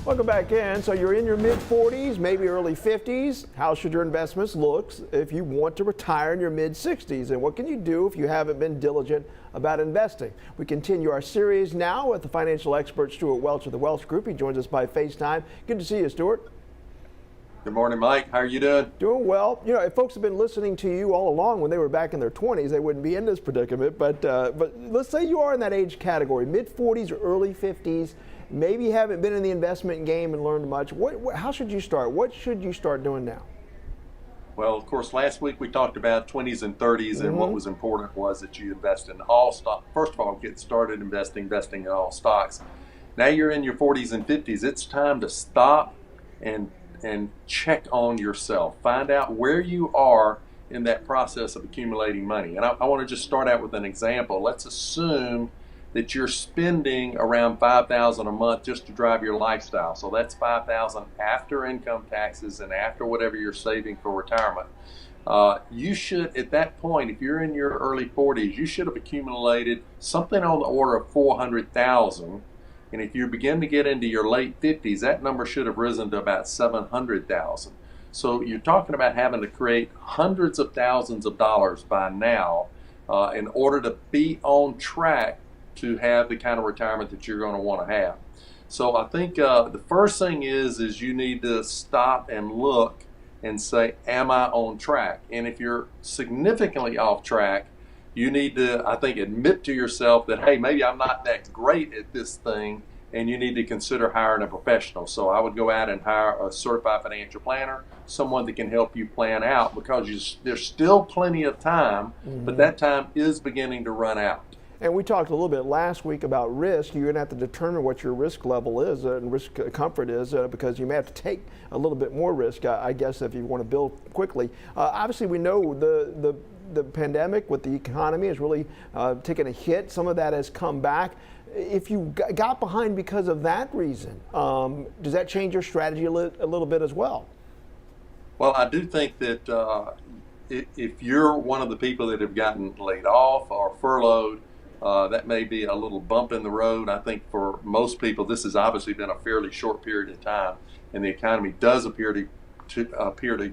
Welcome back in. So you're in your mid-40s, maybe early 50s. How should your investments look if you want to retire in your mid-60s? And what can you do if you haven't been diligent about investing? We continue our series now with the financial expert Stewart Welch of the Welch Group. He joins us by FaceTime. Good to see you, Stewart. Good morning, Mike. How are you doing? Doing well. You know, if folks have been listening to you all along when they were back in their 20s, they wouldn't be in this predicament. But let's say you are in that age category, mid-40s or early 50s. Maybe you haven't been in the investment game and learned much. How should you start? What should you start doing now? Well, of course, last week we talked about 20s and 30s, and what was important was that you invest in all stock. First of all, get started investing in all stocks. Now you're in your 40s and 50s. It's time to stop and check on yourself. Find out where you are in that process of accumulating money. And I want to just start out with an example. Let's assume that you're spending around $5,000 a month just to drive your lifestyle. So that's $5,000 after income taxes and after whatever you're saving for retirement. You should, at that point, if you're in your early 40s, you should have accumulated something on the order of $400,000. And if you begin to get into your late 50s, that number should have risen to about $700,000. So you're talking about having to create hundreds of thousands of dollars by now in order to be on track to have the kind of retirement that you're going to want to have. So I think the first thing is you need to stop and look and say, am I on track? And if you're significantly off track, you need to, I think, admit to yourself that, hey, maybe I'm not that great at this thing, and you need to consider hiring a professional. So I would go out and hire a certified financial planner, someone that can help you plan out, because there's still plenty of time, but that time is beginning to run out. And we talked a little bit last week about risk. You're going to have to determine what your risk level is and risk comfort is because you may have to take a little bit more risk, I guess, if you want to build quickly. Obviously, we know the pandemic with the economy has really taken a hit. Some of that has come back. If you got behind because of that reason, does that change your strategy a little bit as well? Well, I do think that if you're one of the people that have gotten laid off or furloughed, that may be a little bump in the road. I think for most people, this has obviously been a fairly short period of time, and the economy does appear to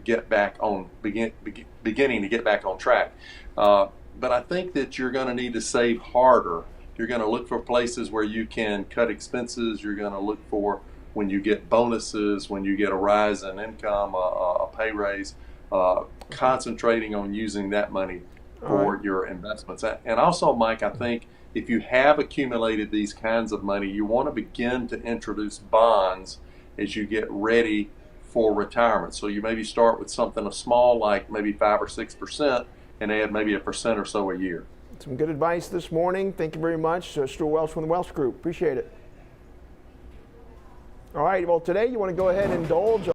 get back on beginning to get back on track. But I think that you're going to need to save harder. You're going to look for places where you can cut expenses. You're going to look for when you get bonuses, when you get a rise in income, a pay raise, concentrating on using that money for your investments. And also, Mike, I think if you have accumulated these kinds of money, you want to begin to introduce bonds as you get ready for retirement. So you maybe start with something small, like maybe 5 or 6%, and add maybe 1% or so a year. Some good advice this morning. Thank you very much, Stewart Welch from the Welch Group. Appreciate it. All right, well, today you want to go ahead and indulge